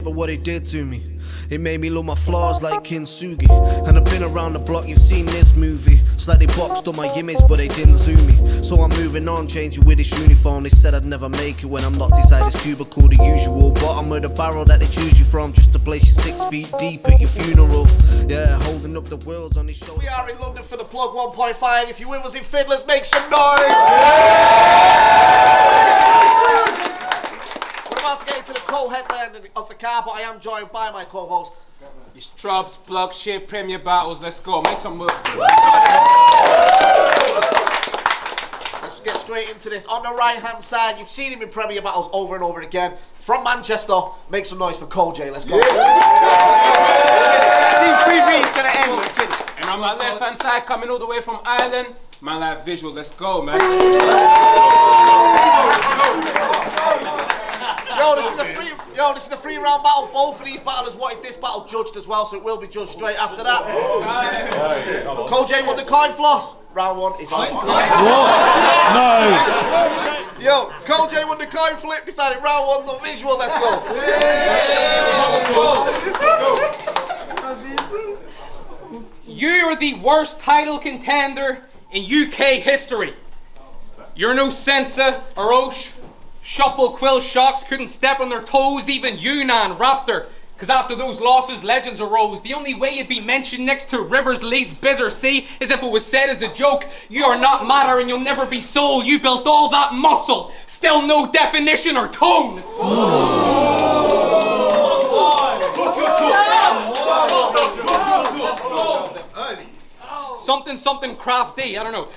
but what it did to me. It made me look my flaws like Kintsugi. And I've been around the block, you've seen this movie. It's like they boxed on my image, but they didn't zoom me. So I'm moving on, changing with this uniform. They said I'd never make it when I'm locked inside this cubicle. The usual bottom of the barrel that they choose you from, just to place you 6 feet deep at your funeral. Yeah, holding up the world's on his shoulders. We are in London for the Plug 1.5. If you're with us in Fiddlers, make some noise! We're about to get into the co-headline of the car, but I am joined by my co-host. It's Troubz, Plug Shit, Premier Battles. Let's go, make some moves. Let's get straight into this. On the right-hand side, you've seen him in Premier Battles over and over again. From Manchester, make some noise for Cojay. Let's go. See free reads to the end. Let's get it. And on my left-hand side, coming all the way from Ireland, my lad Vizual. Let's go, man. This is a free round battle. Both of these battlers wanted this battle judged as well, so it will be judged straight after that. Cojay won the coin floss. Round one is on. No. Yo, Cojay won the coin flip. Decided round one's on Vizual. Let's go. You're the worst title contender in UK history. You're no Sensa, Oroch, Shuffle, Quill, Shocks couldn't step on their toes, even Yunnan, Raptor. Cause after those losses, legends arose. The only way you'd be mentioned next to Rivers, Lease, Biz, or C is if it was said as a joke. You are not matter and you'll never be soul. You built all that muscle, still no definition or tone. Something crafty, I don't know.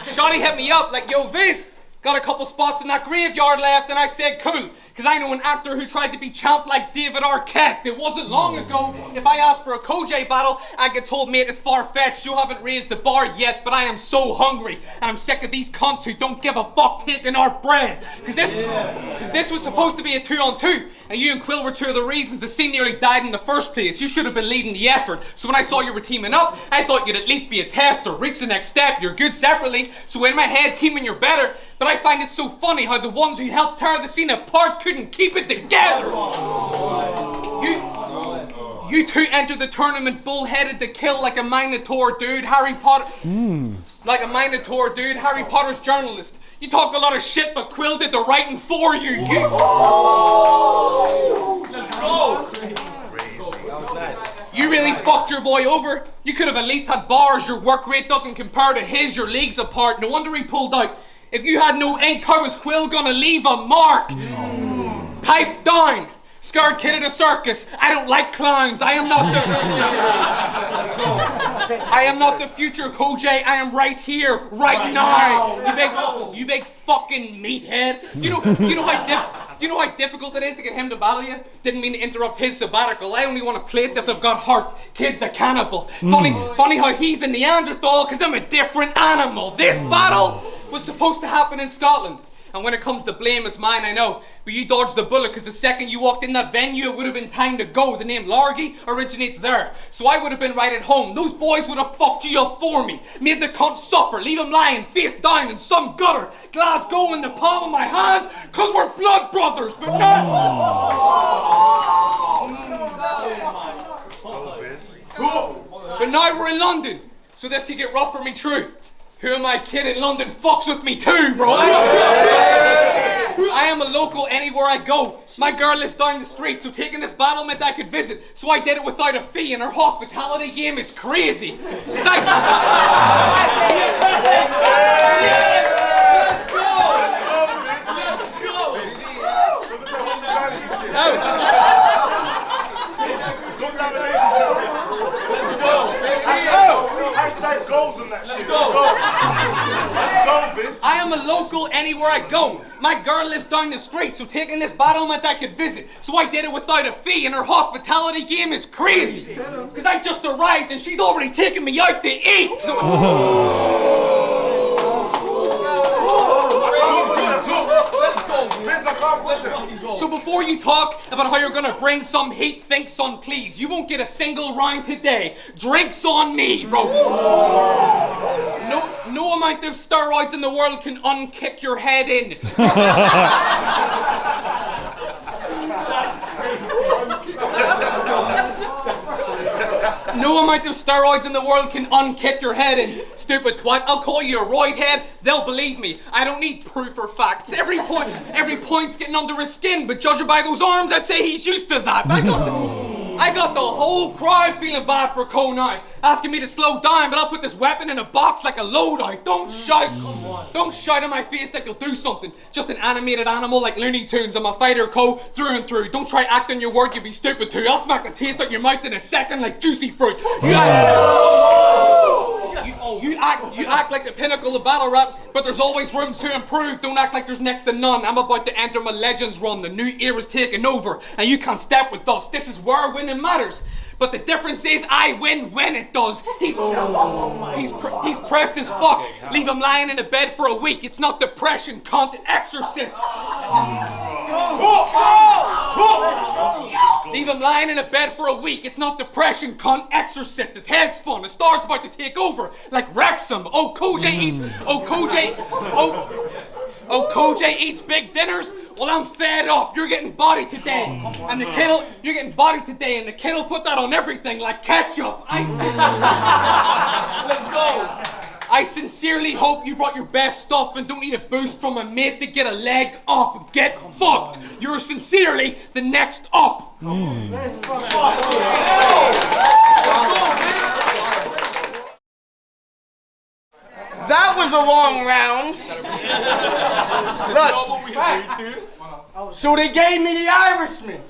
Shotty hit me up like, yo Viz, got a couple spots in that graveyard left, and I said cool. Cause I know an actor who tried to be champ like David Arquette. It wasn't long ago, if I asked for a Cojay battle, I get told, mate, it's far-fetched, you haven't raised the bar yet, but I am so hungry, and I'm sick of these cunts who don't give a fuck taking our bread. Cause this was supposed to be a 2-on-2, and you and Quill were two of the reasons the scene nearly died in the first place. You should have been leading the effort. So when I saw you were teaming up, I thought you'd at least be a tester, reach the next step, you're good separately, so in my head, teaming you're better, but I find it so funny how the ones who helped tear the scene apart couldn't keep it together. You two entered the tournament bullheaded to kill like a Minotaur dude, Harry Potter. Like a Minotaur dude, Harry Potter's journalist. You talk a lot of shit, but Quill did the writing for you. Let's go. You really fucked your boy over. You could have at least had bars. Your work rate doesn't compare to his. Your league's apart. No wonder he pulled out. If you had no ink, how was Quill gonna leave a mark? Pipe down. Scared kid at a circus. I don't like clowns. I am not the future Cojay. I am right here, right now. You big fucking meathead. Do you know how difficult it is to get him to battle you? Didn't mean to interrupt his sabbatical. I only want to play it if they've got heart. Kid's a cannibal. Funny how he's a Neanderthal, cause I'm a different animal. This battle was supposed to happen in Scotland. And when it comes to blame, it's mine, I know. But you dodged the bullet, because the second you walked in that venue, it would have been time to go. The name Largy originates there. So I would have been right at home. Those boys would have fucked you up for me. Made the cunt suffer, leave him lying, face down in some gutter. Glasgow in the palm of my hand, because we're blood brothers, but not... But now we're in London, so this could get rough for me true. Who am I kidding? London fucks with me too, bro. I am a local anywhere I go. My girl lives down the street, so taking this battle meant I could visit. So I did it without a fee, and her hospitality game is crazy. Let's Goals in that shit. Let's go, Viz. I am a local anywhere I go. My girl lives down the street, so taking this battle meant I could visit. So I did it without a fee, and her hospitality game is crazy. Cause I just arrived and she's already taken me out to eat. So before you talk about how you're gonna bring some heat, think son please. You won't get a single round today. Drinks on me, bro. No amount of steroids in the world can unkick your head in. No amount of steroids in the world can unkick your head in, stupid twat. I'll call you a roid head, they'll believe me. I don't need proof or facts. Every point's getting under his skin, but judging by those arms, I'd say he's used to that. I got the whole crowd feeling bad for Co now, asking me to slow down, but I'll put this weapon in a box like a loadout. Don't shout. Don't shout in my face like you'll do something. Just an animated animal like Looney Tunes. I'm a fighter, Co, through and through. Don't try acting your word, you'll be stupid too. I'll smack the taste out your mouth in a second like juicy fruit. You act like the pinnacle of battle rap, but there's always room to improve. Don't act like there's next to none. I'm about to enter my Legends run. The new era's taking over, and you can't step with us. This is where winning matters. But the difference is I win when it does. He's pressed as fuck. Leave him lying in a bed for a week. It's not depression, cunt, exorcist. Leave him lying in a bed for a week. It's not depression, cunt, exorcist. His head spun. His star's about to take over like Wrexham. Cojay eats big dinners? Well, I'm fed up. You're getting bodied today. And the kid'll, you're getting bodied today, and the kid'll put that on everything like ketchup. Let's go. I sincerely hope you brought your best stuff and don't need a boost from a mate to get a leg up. Get fucked. You're sincerely the next up. That was a long round. Look, so they gave me the Irishman.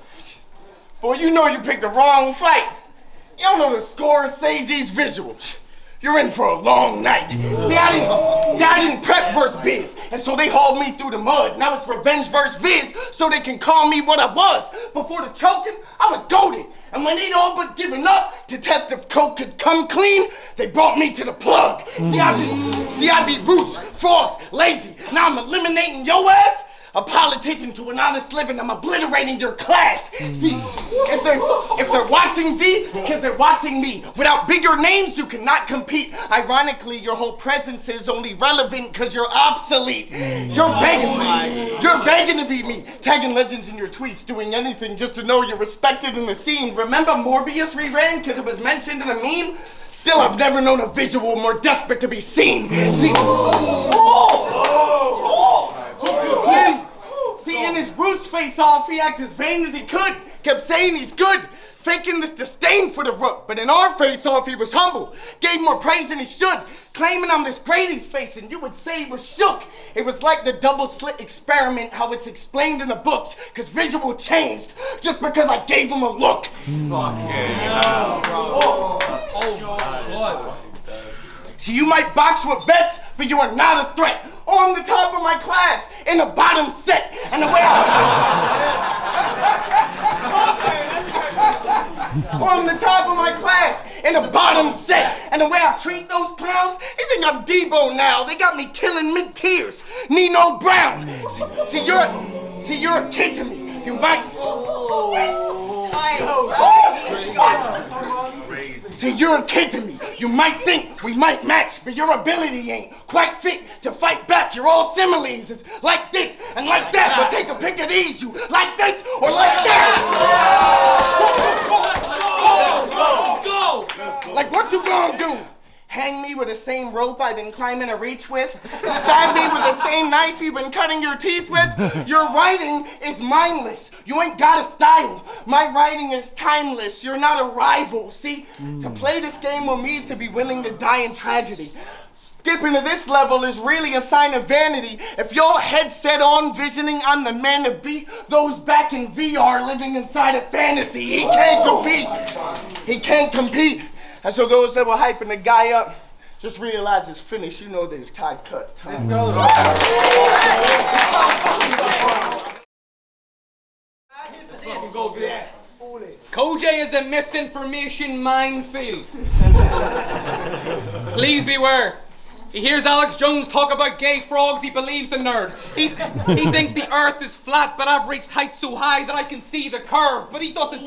Boy, you know you picked the wrong fight. You don't know the score says these visuals. You're in for a long night. See, I didn't prep versus Biz, and so they hauled me through the mud. Now it's revenge versus Viz, so they can call me what I was. Before the choking, I was goated. And when they'd all but given up to test if Coke could come clean, they brought me to the plug. See, I be roots, frost, lazy. Now I'm eliminating your ass. A politician to an honest living, I'm obliterating your class. See, if they're watching V, it's because they're watching me. Without bigger names, you cannot compete. Ironically, your whole presence is only relevant because you're obsolete. You're begging to be me. Tagging legends in your tweets, doing anything just to know you're respected in the scene. Remember Morbius reran because it was mentioned in a meme? Still, I've never known a visual more desperate to be seen. See, in his roots face-off, he acted as vain as he could. Kept saying he's good, faking this disdain for the rook. But in our face-off, he was humble. Gave more praise than he should. Claiming I'm this great he's facing, you would say he was shook. It was like the double-slit experiment, how it's explained in the books. Cause visual changed, just because I gave him a look. So you might box with vets, but you are not a threat. On the top of my class, in the bottom set. And the way on the top of my class, in the bottom set. And the way I treat those clowns, they think I'm Debo now. They got me killing mid-tiers. Nino Brown. See, you're a kid to me. You might... See, you're a kid to me. You might think we might match, but your ability ain't quite fit to fight back. You're all similes. It's like this and like that, but take a pick of these. You like this or like that? Go! Like what you gonna do? Hang me with the same rope I've been climbing a reach with? Stab me with the same knife you've been cutting your teeth with? Your writing is mindless. You ain't got a style. My writing is timeless. You're not a rival. See, to play this game with me is to be willing to die in tragedy. Skipping to this level is really a sign of vanity. If your head's set on visioning I'm the man to beat, those back in VR living inside a fantasy. He can't compete. He can't compete. And so those that were hyping the guy up, just realize it's finished. You know there's Todd cut. Let's go. Cojay is a misinformation minefield. Please beware. He hears Alex Jones talk about gay frogs, he believes the nerd. He thinks the earth is flat, but I've reached heights so high that I can see the curve. But he doesn't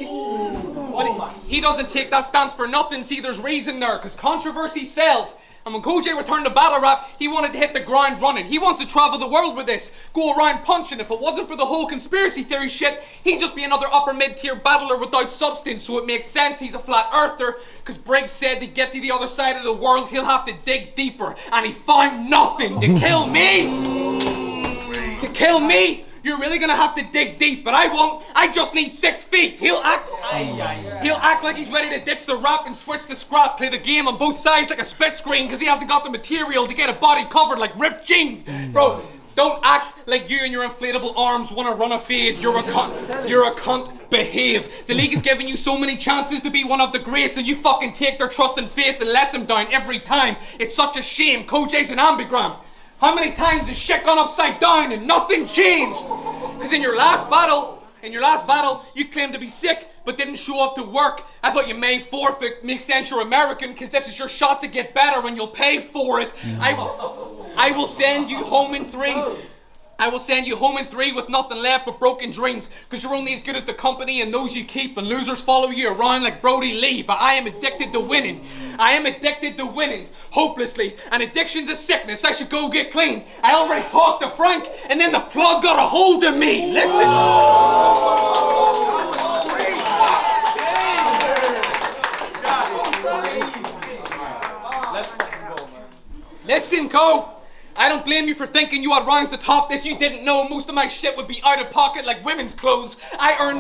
take that stance for nothing. See, there's reason there, because controversy sells. And when Cojay returned to battle rap, he wanted to hit the ground running. He wants to travel the world with this, go around punching. If it wasn't for the whole conspiracy theory shit, he'd just be another upper mid-tier battler without substance. So it makes sense he's a flat earther, because Briggz said to get to the other side of the world, he'll have to dig deeper. And he found nothing to kill me. To kill me? You're really gonna have to dig deep, but I won't. I just need 6 feet. He'll act like he's ready to ditch the rap and switch to scrap, play the game on both sides like a split screen because he hasn't got the material to get a body covered like ripped jeans. Bro, don't act like you and your inflatable arms want to run a fade. You're a cunt. You're a cunt. Behave. The league is giving you so many chances to be one of the greats and you fucking take their trust and faith and let them down every time. It's such a shame. Cojay's an ambigram. How many times has shit gone upside down and nothing changed? Because in your last battle, you claimed to be sick but didn't show up to work. I thought you may forfeit. Makes sense you're American because this is your shot to get better and you'll pay for it. I will send you home in 3. I will send you home in 3 with nothing left but broken dreams because you're only as good as the company and those you keep and losers follow you around like Brody Lee. But I am addicted to winning. I am addicted to winning hopelessly, and addiction's a sickness. I should go get clean. I already talked to Frank and then the plug got a hold of me. Listen. Listen, Co. I don't blame you for thinking you had rhymes to top this. You didn't know most of my shit would be out of pocket like women's clothes. I earned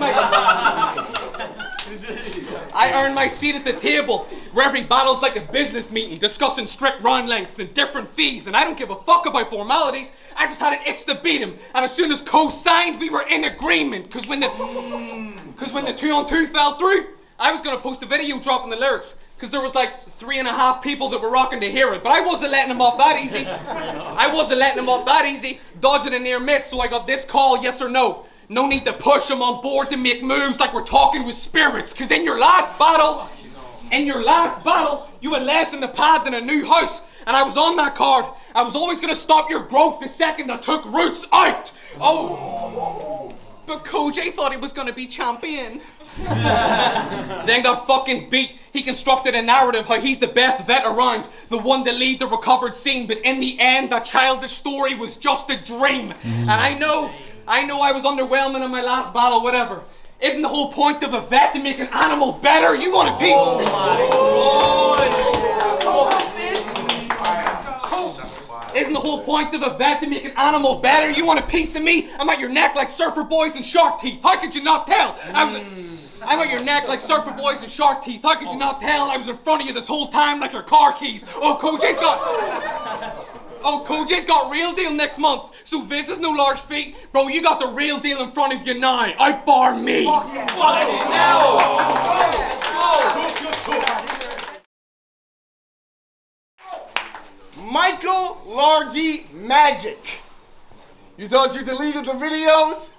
my seat at the table where every battle's like a business meeting discussing strict round lengths and different fees. And I don't give a fuck about formalities. I just had an itch to beat him. And as soon as Co signed, we were in agreement. Because when the 2-on-2 fell through, I was gonna post a video dropping the lyrics. Because there was like 3.5 people that were rocking to hear it. But I wasn't letting him off that easy. Dodging a near miss, so I got this call, yes or no. No need to push him on board to make moves like we're talking with spirits. Because in your last battle, you had less in the pad than a new house. And I was on that card. I was always going to stop your growth the second I took roots out. Oh, but Cojay thought he was going to be champion. Then got fucking beat. He constructed a narrative how he's the best vet around, the one to lead the recovered scene, but in the end that childish story was just a dream. And I know I was underwhelming in my last battle, whatever. Isn't the whole point of a vet to make an animal better? You want a piece of Isn't the whole point of a vet to make an animal better? You want a piece of me? I'm at your neck like Surfer Boys and Shark Teeth. How could you not tell? I'm at your neck like Surfer Boys and Shark Teeth. How could you not tell? I was in front of you this whole time like your car keys. Cojay's got real deal next month. So Viz is no large feat. Bro, you got the real deal in front of you now. Outbar me. Fuck Michael Lardy Magic. You thought you deleted the videos?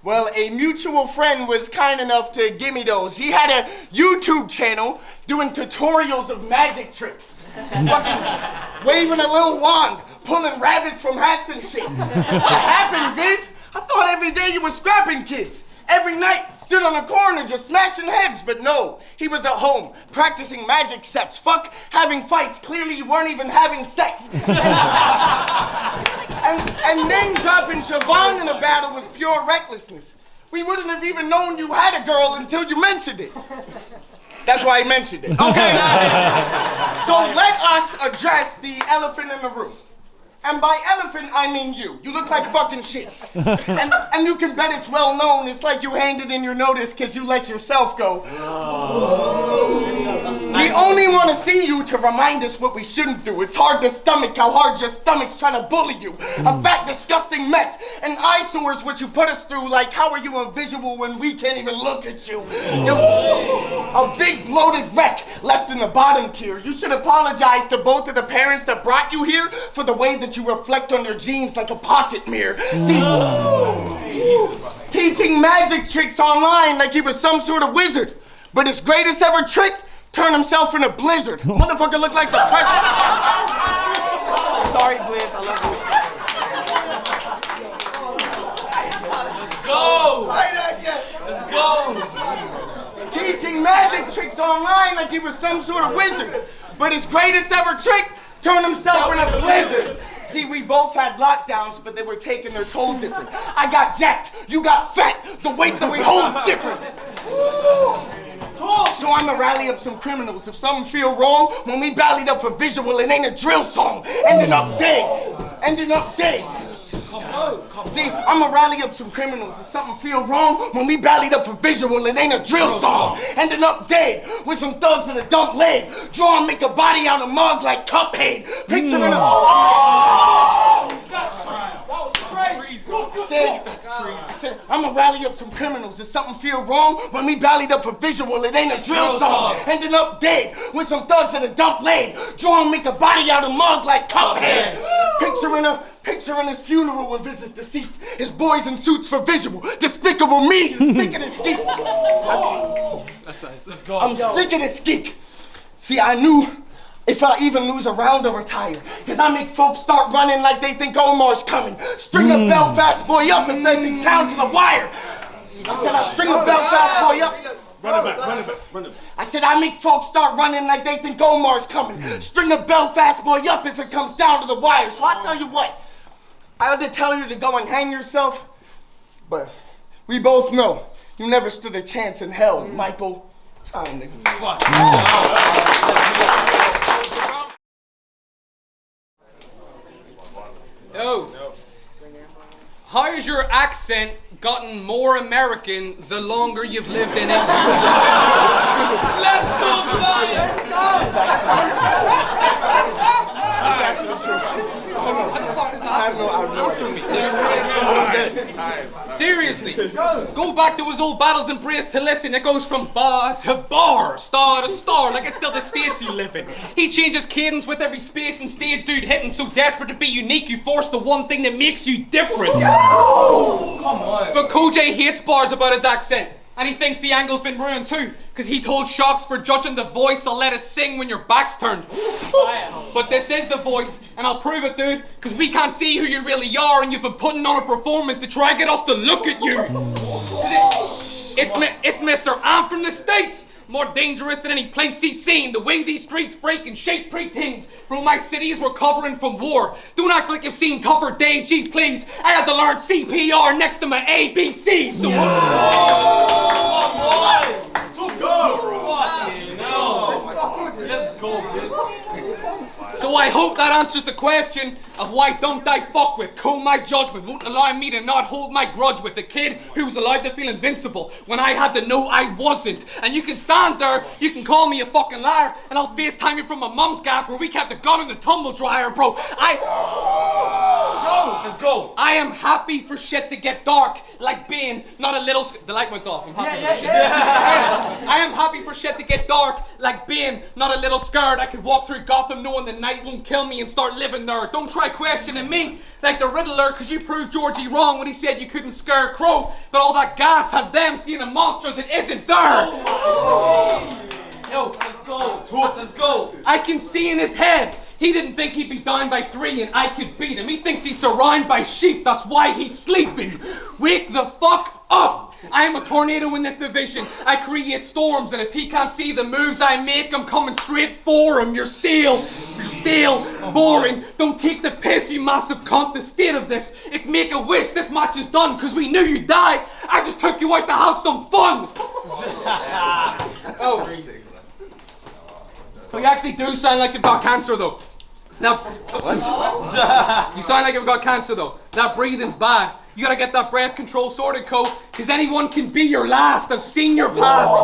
Well, a mutual friend was kind enough to give me those. He had a YouTube channel doing tutorials of magic tricks. Fucking waving a little wand, pulling rabbits from hats and shit. What happened, Viz? I thought every day you were scrapping kids. Every night, stood on a corner just smashing heads, but no. He was at home, practicing magic sets. Fuck having fights. Clearly you weren't even having sex. And name-dropping Siobhan in a battle was pure recklessness. We wouldn't have even known you had a girl until you mentioned it. That's why I mentioned it. Okay. So let us address the elephant in the room. And by elephant, I mean you. You look like fucking shit. And you can bet it's well known. It's like you handed in your notice because you let yourself go. We only want to see you to remind us what we shouldn't do. It's hard to stomach how hard your stomach's trying to bully you. A fat, disgusting mess. And eyesores what you put us through. Like, how are you a visual when we can't even look at you? A big bloated wreck left in the bottom tier. You should apologize to both of the parents that brought you here for the way that you reflect on your jeans like a pocket mirror. See, teaching magic tricks online like he was some sort of wizard. But his greatest ever trick, turn himself in a blizzard. Motherfucker looked like the president. Sorry, Blizz, I love you. Let's go! Teaching magic tricks online like he was some sort of wizard. But his greatest ever trick, Turned himself in a blizzard. See, we both had lockdowns, but they were taking their toll different. I got jacked, you got fat. The weight that we hold is different. So I'ma rally up some criminals. If something feel wrong, when we ballied up for Vizual, it ain't a drill song. Ending up dead. See, I'ma rally up some criminals. If something feel wrong, when we ballied up for Vizual, it ain't a drill song. Ending up dead with some thugs in a dump leg. Draw and make a body out of mug like Cuphead. Picturing I said, I'ma rally up some criminals. If something feel wrong, when we ballied up for Vizual, it ain't a drill song. Ending up dead with some thugs in a dump leg. Draw and make a body out of mug like Cuphead. Picturing his funeral when visits deceased. His boys in suits for Vizual. Despicable me, sick of this geek. I'm sick of this geek. See, I knew if I even lose a round or retire, cause I make folks start running like they think Omar's coming. String a Belfast boy up and facing down to the wire. I said I string a Belfast boy up. Run it back. I said I make folks start running like they think Omar's coming. String a Belfast boy up if it comes down to the wire. So I tell you what, I had to tell you to go and hang yourself, but we both know you never stood a chance in hell, Michael. Time, nigga. Yo, how has your accent gotten more American the longer you've lived in England? Let's talk about it! Seriously, go back to his old battles and brace to listen. It goes from bar to bar, star to star, like it's still the states you live in. He changes cadence with every space and stage dude hitting. So desperate to be unique, you force the one thing that makes you different. Come on. But Cojay hates bars about his accent. And he thinks the angle's been ruined too, because he told Shocks for judging the voice, I'll let it sing when your back's turned. But this is the voice, and I'll prove it, dude, because we can't see who you really are, and you've been putting on a performance to try and get us to look at you. It's Mr. I'm from the States. More dangerous than any place he's seen. The way these streets break and shape preteens. Bro, my city is recovering from war. Don't act like you've seen tougher days, gee please. I had to learn CPR next to my ABC, so Let's go, So I hope that answers the question of why don't I fuck with, comb my judgment, won't allow me to not hold my grudge with a kid who was allowed to feel invincible when I had to know I wasn't. And you can stand there, you can call me a fucking liar, and I'll FaceTime you from my mum's gaff where we kept the gun in the tumble dryer, bro. Let's go. I am happy for shit to get dark, like being not a little the light went off. I'm happy for shit. I am happy for shit to get dark, like being not a little scared. I could walk through Gotham knowing the night won't kill me and start living there. Don't try questioning me like the Riddler, cause you proved Georgie wrong when he said you couldn't scare Crow, but all that gas has them seeing a monster that isn't there. Yo, let's go. Let's go. I can see in his head. He didn't think he'd be down by 3 and I could beat him. He thinks he's surrounded by sheep. That's why he's sleeping. Wake the fuck up. I am a tornado in this division. I create storms, and if he can't see the moves I make, I'm coming straight for him. You're stale, boring. Don't take the piss, you massive cunt. The state of this, it's make a wish. This match is done because we knew you'd die. I just took you out to have some fun. Oh, you actually do sound like you've got cancer, though. Now, what? You sound like you've got cancer, though. That breathing's bad. You gotta get that breath control sorted, Co, because anyone can be your last. I've seen your past.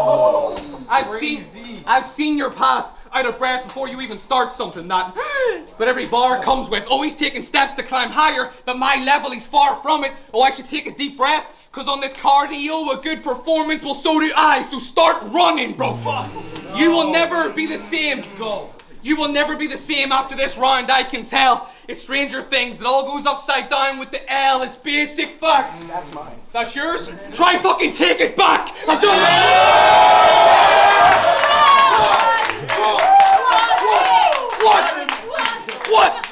I've seen your past out of breath before you even start something. That, but every bar comes with, oh, he's taking steps to climb higher, but my level, he's far from it. Oh, I should take a deep breath, because on this cardio, a good performance, well, so do I. So start running, bro. You will never be the same. Let's go. You will never be the same after this round, I can tell. It's Stranger Things. It all goes upside down with the L. It's basic facts. That's mine. That's yours? Try fucking take it back. I've done it. What?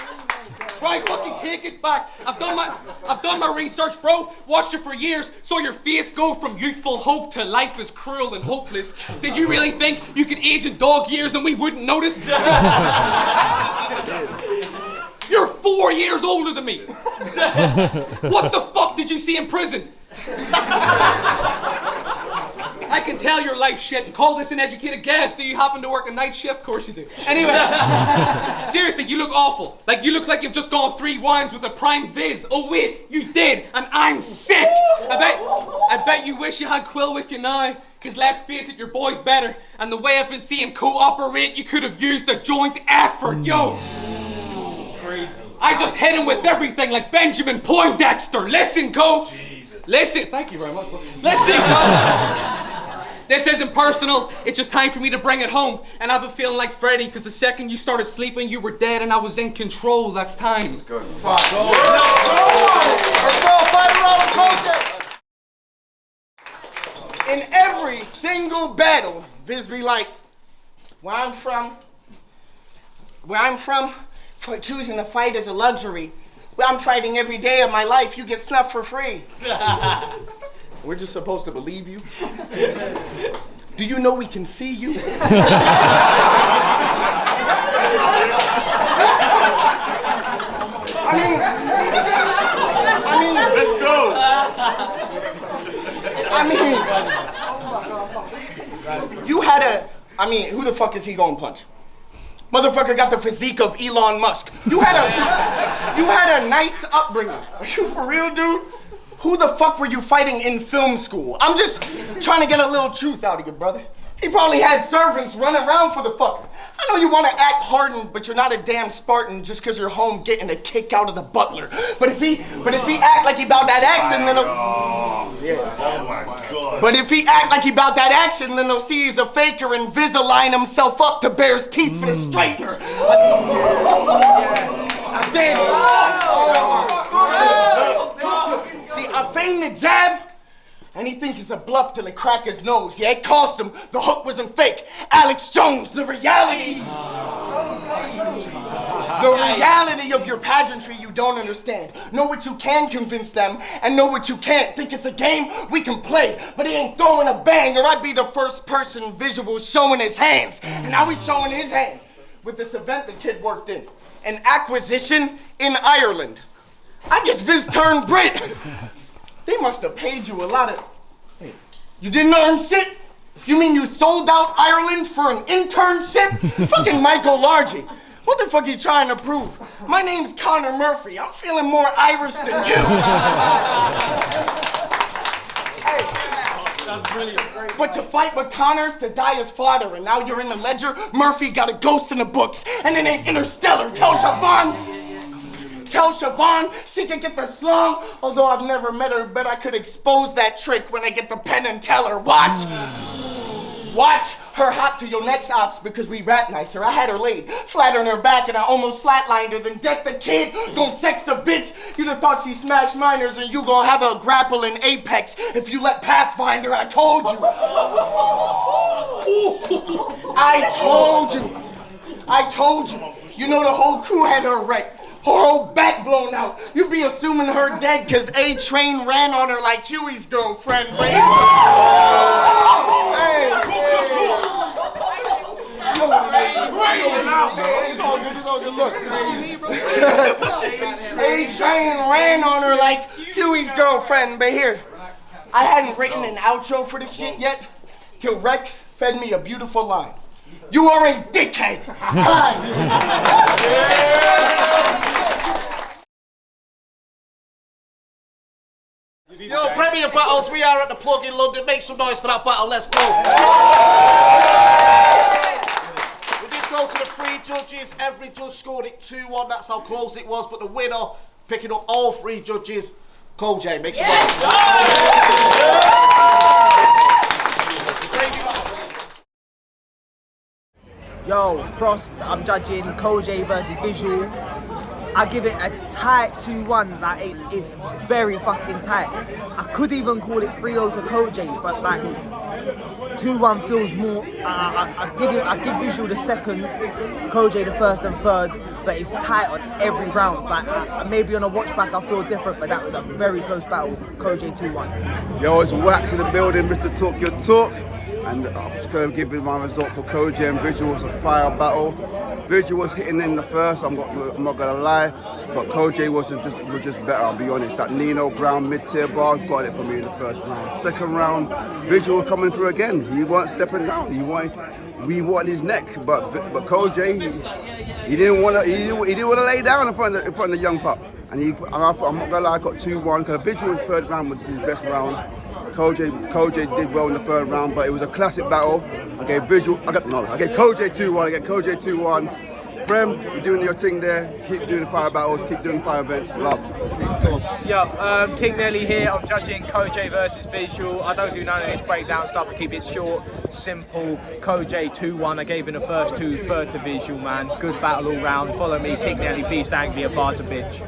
Try fucking take it back. I've done my research, bro. Watched you for years. Saw your face go from youthful hope to life is cruel and hopeless. Did you really think you could age in dog years and we wouldn't notice? You're 4 years older than me. What the fuck did you see in prison? I can tell your life shit and call this an educated guess. Do you happen to work a night shift? Of course you do. Anyway, seriously, you look awful. Like, you look like you've just gone 3 wines with a prime Viz. Oh wait, you did, and I'm sick. I bet you wish you had Quill with you now. Cause let's face it, your boy's better. And the way I've been seeing cooperate, you could have used a joint effort, yo. Crazy. I just hit him with everything like Benjamin Poindexter. Listen, Co. Jesus. Listen, thank you very much. Listen, Co. This isn't personal, it's just time for me to bring it home. And I've been feeling like Freddy, because the second you started sleeping, you were dead and I was in control. That's time. Let's go. Let's go, fight around Cojay. In every single battle, Viz be like, where I'm from, for choosing to fight is a luxury. Where I'm fighting every day of my life, you get snuffed for free. We're just supposed to believe you? Do you know we can see you? Let's go. You had a, who the fuck is he gonna punch? Motherfucker got the physique of Elon Musk. You had a nice upbringing. Are you for real, dude? Who the fuck were you fighting in film school? I'm just trying to get a little truth out of you, brother. He probably had servants running around for the fucker. I know you want to act hardened, but you're not a damn Spartan just because you're home getting a kick out of the butler. But if he act like he about that action, then Oh my God. But if he act like he about that action, then they'll see he's a faker and Visalign himself up to bare his teeth for the straightener. I said, see, I feigned the jab, and he thinks it's a bluff till it crack his nose. Yeah, it cost him. The hook wasn't fake. Alex Jones, the reality. The reality of your pageantry you don't understand. Know what you can convince them, and know what you can't. Think it's a game we can play, but he ain't throwing a bang, or I'd be the first person Visual showing his hands. And now he's showing his hand with this event the kid worked in. An acquisition in Ireland. I guess Viz turned Brit. They must have paid you a lot of... Hey, you didn't earn shit? You mean you sold out Ireland for an internship? Fucking Michael Largy. What the fuck are you trying to prove? My name's Connor Murphy. I'm feeling more Irish than you. Hey. That's brilliant. But to fight with Connor's to die as fodder, and now you're in the ledger, Murphy got a ghost in the books, and it ain't Interstellar. Tell Siobhan she can get the slung, although I've never met her, but I could expose that trick when I get the pen and tell her. Watch her hop to your next ops because we rap nicer. I had her laid flat on her back and I almost flatlined her, then decked the kid, gon' sex the bitch. You'd have thought she smashed minors and you gon' have a grapple in Apex if you let Pathfinder. I told you. I told you. You know the whole crew had her wrecked. Her whole back blown out. You be assuming her dead cause A-Train ran on her like Huey's girlfriend. But hey. Look. A-Train ran on her like Huey's girlfriend. But here, I hadn't written an outro for this shit yet till Rex fed me a beautiful line. You are a dickhead. Time. Yo, Premier Battles, we are at the Plug in London. Make some noise for that battle, let's go. We did go to the 3 judges. Every judge scored it 2-1. That's how close it was. But the winner, picking up all 3 judges, Cojay. Make some noise. Yo, Frost, I'm judging Cojay versus Vizual. I give it a tight 2-1, like it's very fucking tight. I could even call it 3-0 to Cojay, but like 2-1 feels more. I give Vizual the second, Cojay the first and third, but it's tight on every round. Like maybe on a watch back I feel different, but that was a very close battle. Cojay 2-1. Yo, it's Wax in the building, Mr. Talk Your Talk. And I'm just going to give you my result for Cojay and Vizual. It's a fire battle. Visual was hitting in the first, I'm not gonna lie, but Cojay was just better, I'll be honest. That Nino Brown mid-tier bar got it for me in the first round. Second round, Visual coming through again. He wasn't stepping down. We wanted his neck, but Cojay, he didn't want to lay down in front of the young pup. And I'm not gonna lie, I got 2-1 because Visual's third round was his best round. Cojay did well in the third round, but it was a classic battle. I gave Cojay 2-1. I get Cojay 2-1. Prem, you're doing your thing there. Keep doing fire battles. Keep doing fire events. Love. Yo, King Nelly here. I'm judging Cojay versus Vizual. I don't do none of this breakdown stuff. I keep it short, simple. Cojay 2-1. I gave him the first two, third to Vizual, man. Good battle all round. Follow me, King Nelly, Beast Angry, a bar to bitch.